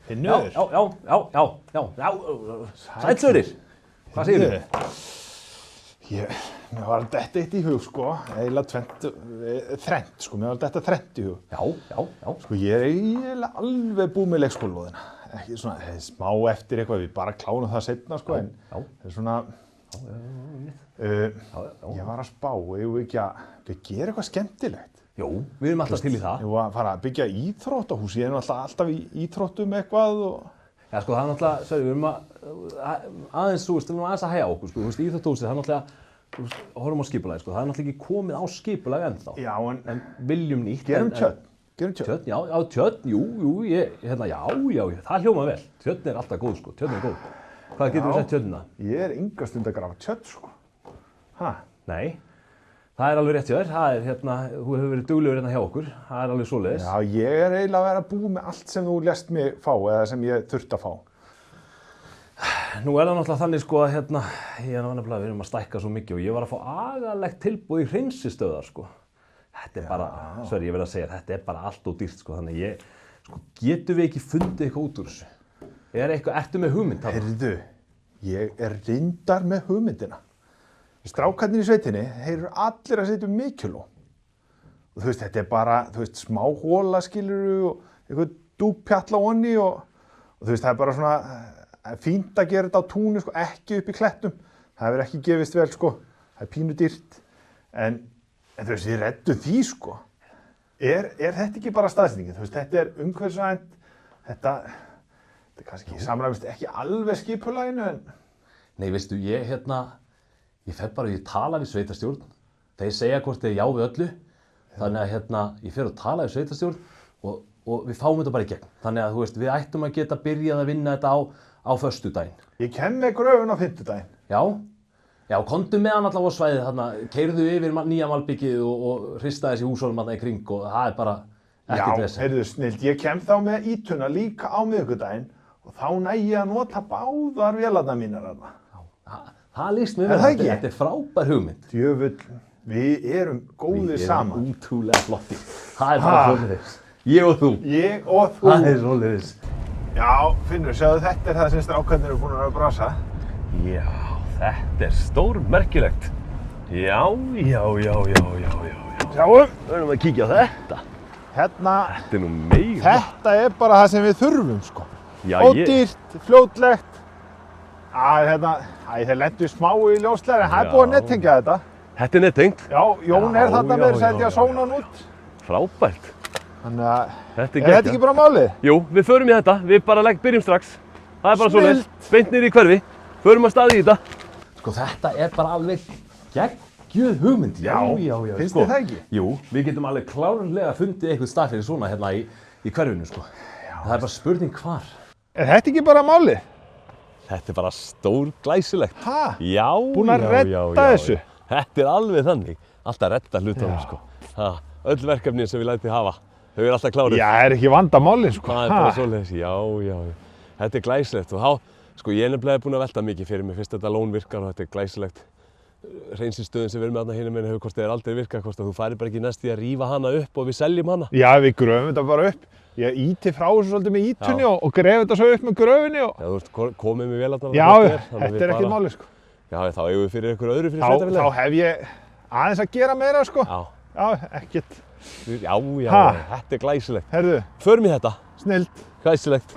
Finnur? Já. Sællaurir. Hvað segirðu? Mér var detta eitt í hug, sko. Eiginlega þrennt, sko. Mér var detta þrennt í hug. Já. Sko, ég eiginlega alveg búið með leikskólalóðina. Ekki svona, smá eftir eitthvað, við bara klárum það seinna, sko. En það er svona... Ég var að spá, eigum við ekki að gera eitthvað skemmtilegt? Jú, við erum alltaf til í það. Eigum við að fara að byggja íþróttahús, ég er alltaf í íþróttum eitthvað og... Já, sko, það er náttúrulega, sorry, við erum aðeins, við erum aðeins að hægja okkur, sko, íþróttahúsið, það er náttúrulega, horfum á skipulagi, sko, það er náttúrulega ekki komið á skipulagi ennþá. Já, en viljum nýtt. Gerum tjörn. Já, tjörn, jú, já, það hljómar vel. Tjörn er alltaf góð, sko, tjörn er góð. Hvað getur við sett tjörnina? Ég er enga stund að grafa tjörn, sko. Nei, það er alveg rétt hjá þér, það er þú hefur verið duglegur hérna hjá okkur, það er alveg svoleiðis. Já, ég er eiginlega að vera búið með allt sem þú lést mig fá eða sem ég þurfti að fá. Nú er það náttúrulega þannig, sko, að ég er nefnilega, við erum að stækka svo mikið og ég var að fá agalegt tilboð í hreinsistöðar, sko. Þetta er bara, sorry, ég verð að segja, þetta er bara allt og dýrt, sko, þannig getum við ekki fundið eitthvað út úr þessu? Ertu með hugmynd? Heyrðu, ég er reyndar með hugmyndina. Strákarnir í sveitinni, þeir eru allir að setja mikiló. Og þú veist, þetta er bara, smá hóla skilurðu og eitthvað dúkpjalla onni og þú veist, það er bara svona fínt að gera þetta á túnu, sko, ekki upp í klettum. Það hefur ekki gefist vel, sko. Það er pínu dýrt. En þú veist, við reddum því, sko. Er þetta ekki bara staðsetningin? Þú veist, þetta er umhverfisvænt, þetta er kannski samræmist ekki alveg skipulaginu, en... Nei, veistu, ég tala við sveitarstjórn, þeir segja hvort þeir já við öllu, þannig að ég fer að tala við sveitarstjórn og við fáum þetta bara í gegn. Þannig að þú veist, við ættum að geta byrjað að vinna þetta á föstudaginn. Ég kem með gröfun á fimmtudaginn. Já, komdu með hann allavega á svæðið, þarna, keyrðu yfir nýja malbyggið og hrista þessi húsólum þarna í kring og það er bara ekkert vesen. Já, heyrðu snilt, ég kem þá með ítuna líka á miðvikudaginn og þá næ ég að nota báðar vélarnar mínar þarna. Það líst mér vel, þetta er frábær hugmynd. Djöfull, við erum góðir saman. Við erum útrúlega flotti. Það er bara svoleiðis. Ég og þú. Það er svoleiðis. Já, Finnur, sjáðu, þetta er það sem strákarnir eru búin að brasa. Já, þetta er stórmerkilegt. Já. Sjáum. Við erum að kíkja á þetta. Hérna. Þetta er nú meira. Þetta er bara það sem við þurfum, sko. Já, ódýrt, fljótlegt. Þeir lendu smá í ljóslega, en það er búið að nettengja þetta. Þetta er nettengt? Já, Jón er þarna með þess að sóna hann út. Frábært. Þannig að, þetta er þetta ekki bara málið? Jú, við förum í þetta, við bara byrjum strax. Það er bara svoleiðis, beint niður í hverfi, förum að staði í þetta. Sko, þetta er bara alveg geggjuð hugmynd. Já. Finnst þið það ekki? Jú, við getum alveg klárlega fundið eitthvað stað fyrir svona hérna í hverfinu, sko. Það er bara spurning hvar. Er þetta ekki bara málið? Þetta er bara stórglæsilegt. Já. Búin að redda þessu? Þetta er alveg þannig. Alltaf redda hlutunum, sko. Öll verkefni sem við lætum hafa, þau eru alltaf klárið. Já, það er ekki vandamálið, sko. Það er bara svoleiðis, já. Þetta er glæsilegt og þá, sko, ég er nefnilega búinn að velta mikið fyrir mig fyrst þetta lón virkar og þetta er glæsilegt. Hreinsistöðin sem við erum með þarna hinum megin hefur hvort þeir aldrei virkað, hvort að þú farir bara ekki næst í að rífa hana upp og við seljum hana. Já, við gröfum þetta bara upp. Ég íti frá þessu svolítið með ítunni og gref þetta svo upp með gröfinni og... Já, þú veist, komið með vélarnar. Já, þetta er ekki máli, sko. Já, þá eigum við fyrir ykkur öðru fyrir sveitarfélagi. Þá hef ég aðeins að gera meira, sko. Já, ekkert. Já, þetta er glæsilegt. Herðu. Förum í þetta. Snillt. Glæsilegt.